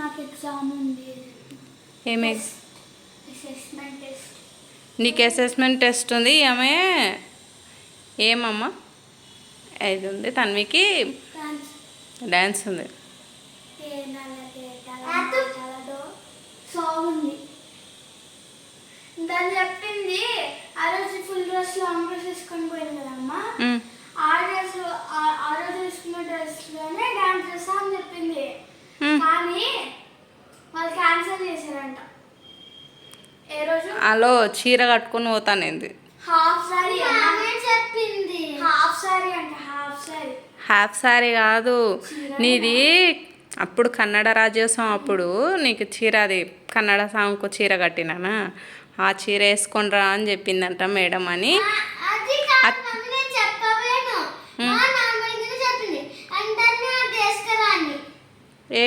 నాకు ఎగ్జామ్ ఉంది. ఏమి అసెస్మెంట్ టెస్ట్. నీకు అసెస్మెంట్ టెస్ట్ ఉంది. ఆమె ఏమమ్మా ఇది ఉంది, తన్వికి డ్యాన్స్ ఉంది. సాంగ్ ఉంది. దాన్ని చెప్పింది ఆ రోజు ఫుల్ డ్రెస్ లాంగ్ డ్రెస్ వేసుకొని పోయింది కదమ్మా. ఆ రోజు వేసుకున్న డ్రెస్ లోనే డాన్స్ చేస్తా అని చెప్పింది. కానీ వాళ్ళు క్యాన్సిల్ చేశారంట. ఏ రోజు అలో చీర కట్టుకుని పోతానేంది. హాఫ్ సారీ చెప్పింది. హాఫ్ సారీ అంట. Half sorry. హాఫ్ సారీ కాదు నీది. అప్పుడు కన్నడ రాజ్యోత్సవం అప్పుడు నీకు చీర, అది కన్నడ సాంగ్కు చీర కట్టినానా, ఆ చీర వేసుకొని రా అని చెప్పిందంట మేడం అని.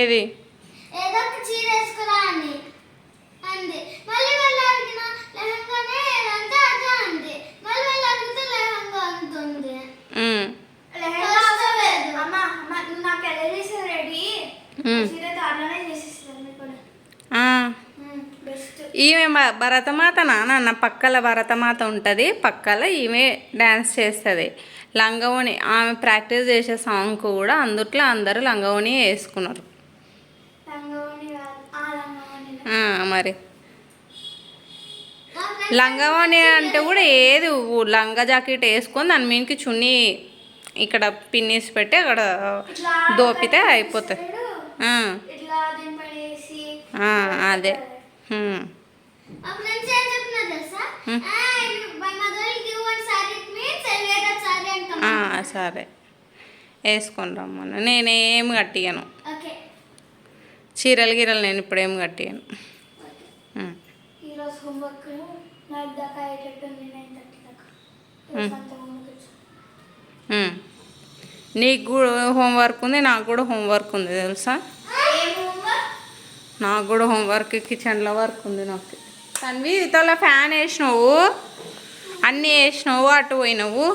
ఏది ఈమె భరతమాత నాన్న పక్కల భరతమాత ఉంటుంది, పక్కల ఈమె డ్యాన్స్ చేస్తుంది. లంగవోణి ఆమె ప్రాక్టీస్ చేసే సాంగ్ కూడా అందుట్లో అందరూ లంగవోణి వేసుకున్నారు. మరి లంగవోణి అంటే కూడా ఏది లంగా జాకెట్ వేసుకొని దాని మీదకి చున్నీ ఇక్కడ పిన్నేసి పెట్టి అక్కడ దోపితే అయిపోతుంది. అదే సరే వేసుకొని రమ్మను. నేనేం కట్టియను చీరలు గిరలు, నేను ఇప్పుడు ఏం కట్టియను. నీకు కూడా హోంవర్క్ ఉంది, నాకు కూడా హోంవర్క్ ఉంది తెలుసా. నాకు కూడా హోంవర్క్, కిచెన్లో వర్క్ ఉంది నాకు. తన్వి ఇతల ఫ్యాన్ వేసినావు, అన్నీ వేసినావు, అటు పోయినావు.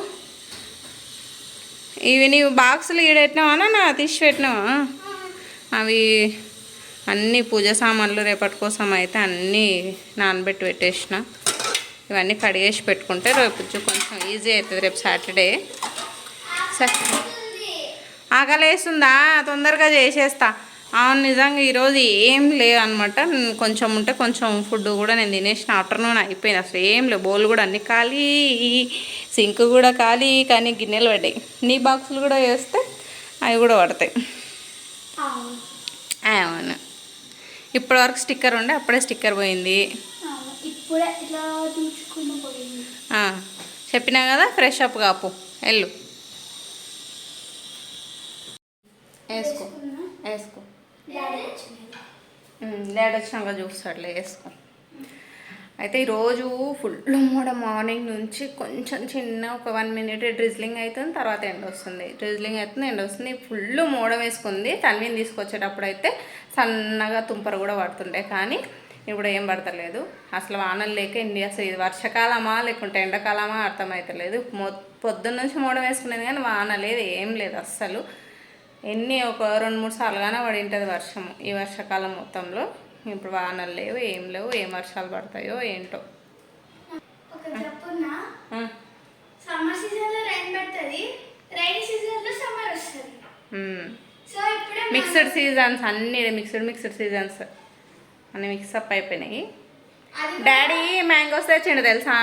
ఇవి నీవు బాక్సులు ఈడెట్టినావా నా తీసి పెట్టినావా? అవి అన్నీ పూజ సామాన్లు రేపటి కోసం అయితే అన్నీ నానబెట్టి పెట్టేసిన. ఇవన్నీ కడిగేసి పెట్టుకుంటే రేపు కొంచెం ఈజీ అవుతుంది. రేపు సాటర్డే. సరే ఆకలేస్తుందా? తొందరగా చేసేస్తా. అవును నిజంగా ఈరోజు ఏం లేవు అనమాట. కొంచెం ఉంటే కొంచెం ఫుడ్ కూడా నేను తినేసిన. ఆఫ్టర్నూన్ అయిపోయింది, అసలు ఏం లేవు. బౌల్ కూడా అన్నీ ఖాళీ, సింక్ కూడా ఖాళీ, కానీ గిన్నెలు పడ్డాయి. నీ బాక్సులు కూడా వేస్తే అవి కూడా పడతాయి. అవును, ఇప్పటివరకు స్టిక్కర్ ఉండే, అప్పుడే స్టిక్కర్ పోయింది. చెప్పినా కదా ఫ్రెష్ అప్ కాపు వెళ్ళు. వేసుకో వేసుకో, డాడీ వచ్చినాక చూస్తాడులే, వేసుకో. అయితే ఈరోజు ఫుల్ మార్నింగ్ నుంచి కొంచెం చిన్న ఒక 1 minute డ్రిజ్లింగ్ అవుతుంది, తర్వాత ఎండ వస్తుంది. డ్రిజ్లింగ్ అవుతుంది, ఎండ వస్తుంది. ఫుల్ మోడం వేసుకుంది. తన్విని తీసుకొచ్చేటప్పుడు అయితే సన్నగా తుంపర కూడా పడుతుండే, కానీ ఇప్పుడు ఏం పడతలేదు. అసలు వానలు లేక అసలు ఇది వర్షాకాలమా లేకుంటే ఎండాకాలమా అర్థమవుతలేదు. పొద్దున్న నుంచి మోడం వేసుకునేది కానీ వాన లేదు, ఏం లేదు అస్సలు. ఒక 2-3 సార్లుగానే పడి ఉంటుంది వర్షము ఈ వర్షాకాలం మొత్తంలో. ఇప్పుడు వానలు లేవు, ఏం లేవు. ఏం వర్షాలు పడతాయో ఏంటో. మిక్స్డ్ సీజన్స్ అన్నీ, మిక్స్డ్ సీజన్స్ అన్నీ మిక్సప్ అయిపోయినాయి. డాడీ మ్యాంగోస్ తెచ్చిండు తెలుసా.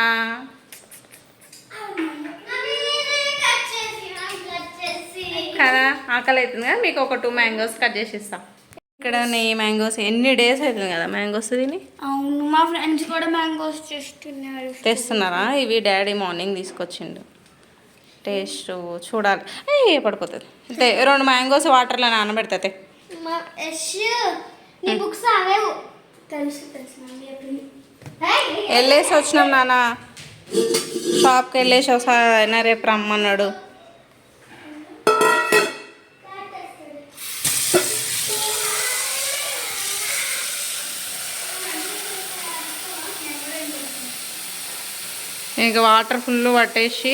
కదా ఆకలి అవుతుంది కదా, మీకు ఒక 2 మ్యాంగోస్ కట్ చేసి ఇస్తాం. ఇక్కడ నీ మ్యాంగోస్ ఎన్ని డేస్ అవుతుంది కదా మ్యాంగోస్ తిని. అవును, మా ఫ్రెండ్స్ కూడా మ్యాంగోస్ తెస్తున్నారా? ఇవి డాడీ మార్నింగ్ తీసుకొచ్చిండు. టేస్ట్ చూడాలి, పడిపోతుంది. 2 మ్యాంగోస్ వాటర్లో నానబెడతాయి. వెళ్ళేసి వచ్చినాం నాన్న, షాప్కి వెళ్ళేసి వస్తా. రేపు రమ్మన్నాడు. ఇక వాటర్ ఫుల్ పట్టేసి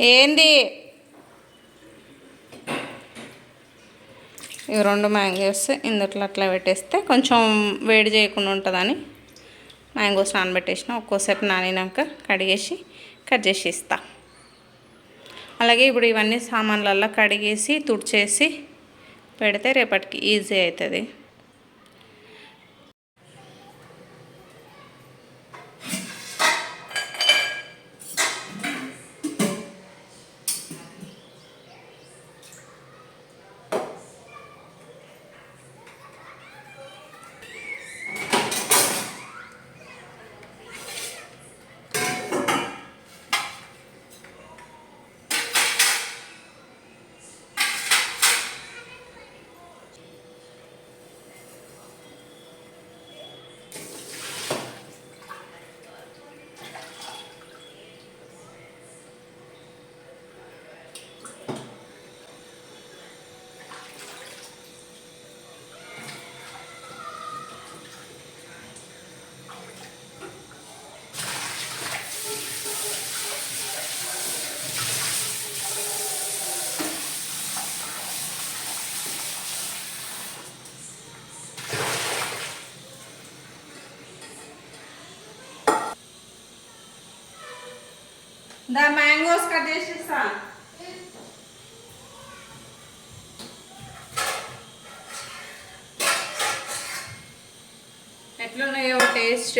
ఏంది ఇవి 2 మ్యాంగోస్ ఇందులో అట్లా పెట్టేస్తే కొంచెం వేడి చేయకుండా ఉంటుందని మ్యాంగోస్ నానబెట్టేసిన. ఒక్కోసేపు నానినాక కడిగేసి కట్ చేసి ఇస్తా. అలాగే ఇప్పుడు ఇవన్నీ సామాన్లల్లో కడిగేసి తుడిచేసి పెడితే రేపటికి ఈజీ అవుతుంది. మ్యాంగోస్ కట్ చేసి ఇస్తా. ఎట్లున్నాయో టేస్ట్?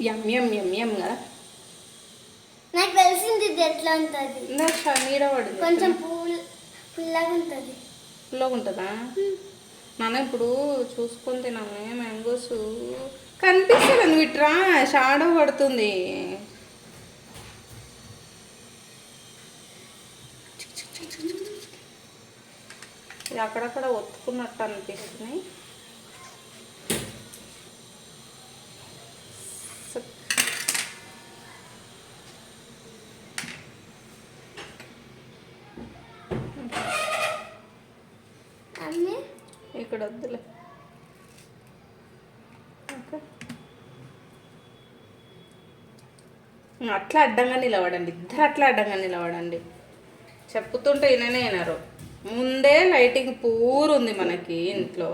యమ్ యమ్ యమ్ యమ్ కదా. నాకు తెలిసింది ఇది ఎట్లా ఉంటుంది. మీద పడింది, కొంచెం పుల్లగా ఉంటుంది. పుల్లగా ఉంటుందా? నాన్న ఇప్పుడు చూసుకొని తినామే మ్యాంగోస్. కనిపిస్తుంది నువ్వు ఇట్రా, షాడో పడుతుంది. ఇది అక్కడక్కడ ఒత్తుకున్నట్టు అనిపిస్తున్నాయి. ఇక్కడ వద్దులే. ఓకే, అట్లా అడ్డంగా నిలబడండి, ఇద్దరు అట్లా అడ్డంగా నిలబడండి. చెప్పుతుంటే విననే వినరు. ముందే లైటింగ్ పూర్ ఉంది మనకి ఇంట్లో,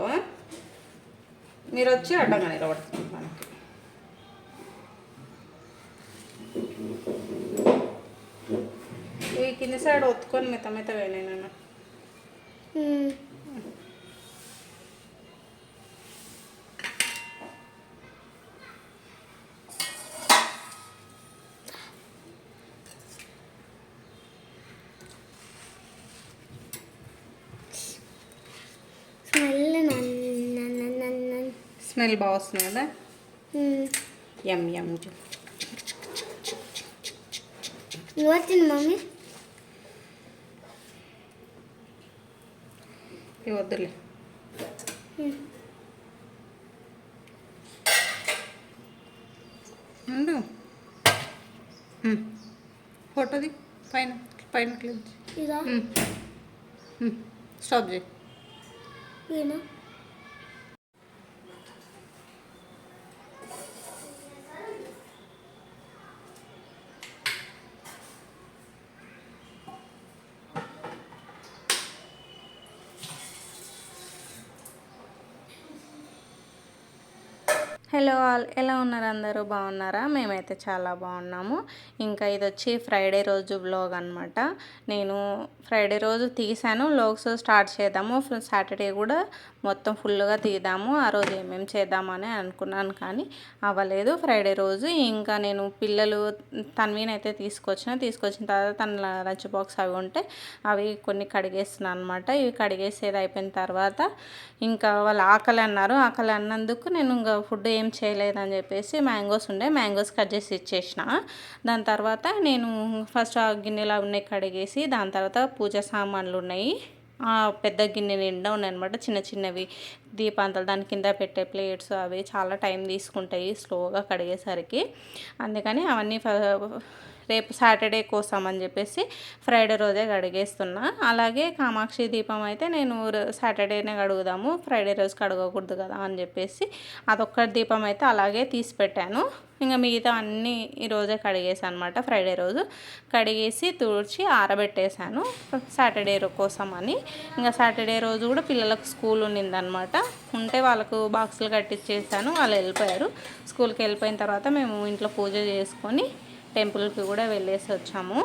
మీరు వచ్చి అడ్డంగా నిలబడుతుంది మనకి. ఈ కింది సైడ్ ఒత్తుకొని మిత మిత వేయలేను. స్మెల్ బాగా వస్తుంది కదా. యమ్ యమ్. వచ్చింది మమ్మీ. ఇవి వద్దులే. ఉండు, ఫోటోది పైన పైన క్లిప్. స్టాప్ చేయి. హలో ఆల్, ఎలా ఉన్నారు అందరూ? బాగున్నారా? మేమైతే చాలా బాగున్నాము. ఇంకా ఇది వచ్చి ఫ్రైడే రోజు వ్లాగ్ అనమాట. నేను ఫ్రైడే రోజు తీసాను వ్లాగ్స్, స్టార్ట్ చేద్దాము సాటర్డే కూడా మొత్తం ఫుల్గా తీద్దాము, ఆ రోజు ఏమేమి చేద్దామని అనుకున్నాను కానీ అవ్వలేదు. ఫ్రైడే రోజు ఇంకా నేను పిల్లలు తన్వీనైతే తీసుకొచ్చిన తర్వాత తన లంచ్ బాక్స్ అవి ఉంటే అవి కొన్ని కడిగేస్తున్నాను అనమాట. ఇవి కడిగేసేది అయిపోయిన తర్వాత ఇంకా వాళ్ళు ఆకలి అన్నందుకు నేను ఇంకా ఫుడ్ ఏం చేయలేదని చెప్పేసి మ్యాంగోస్ ఉండే మ్యాంగోస్ కట్ చేసి ఇచ్చేసిన. దాని తర్వాత నేను ఫస్ట్ ఆ గిన్నెలు ఉన్నాయి కడిగేసి, దాని తర్వాత పూజ సామాన్లు ఉన్నాయి పెద్ద గిన్నె నిండా ఉన్నాయి అనమాట. చిన్న చిన్నవి దీపాంతలు, దాని కింద పెట్టే ప్లేట్స్ అవి చాలా టైం తీసుకుంటాయి స్లోగా కడిగేసరికి. అందుకని అవన్నీ రేపు సాటర్డే కోసం అని చెప్పేసి ఫ్రైడే రోజే కడిగేస్తున్నా. అలాగే కామాక్షి దీపం అయితే నేను సాటర్డేనే కడుగుదాము, ఫ్రైడే రోజు కడగకూడదు కదా అని చెప్పేసి అదొక్క దీపం అయితే అలాగే తీసి పెట్టాను. ఇంకా మిగతా అన్నీ ఈరోజే కడిగేసాను అనమాట. ఫ్రైడే రోజు కడిగేసి తుడిచి ఆరబెట్టేశాను సాటర్డే కోసం అని. ఇంకా సాటర్డే రోజు కూడా పిల్లలకు స్కూల్ ఉండిందనమాట. ఉంటే వాళ్ళకు బాక్సులు కట్టించేసాను, వాళ్ళు వెళ్ళిపోయారు. స్కూల్కి వెళ్ళిపోయిన తర్వాత మేము ఇంట్లో పూజ చేసుకొని టెంపుల్కి కూడా వెళ్ళేసి వచ్చాము.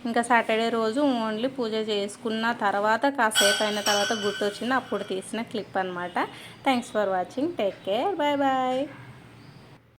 ఇంకా సాటర్డే రోజు ఓన్లీ పూజ చేసుకున్న తర్వాత కాసేపు అయిన తర్వాత గుర్తొచ్చింది, అప్పుడు తీసిన క్లిప్ అనమాట. Thanks for watching. Take care. Bye bye.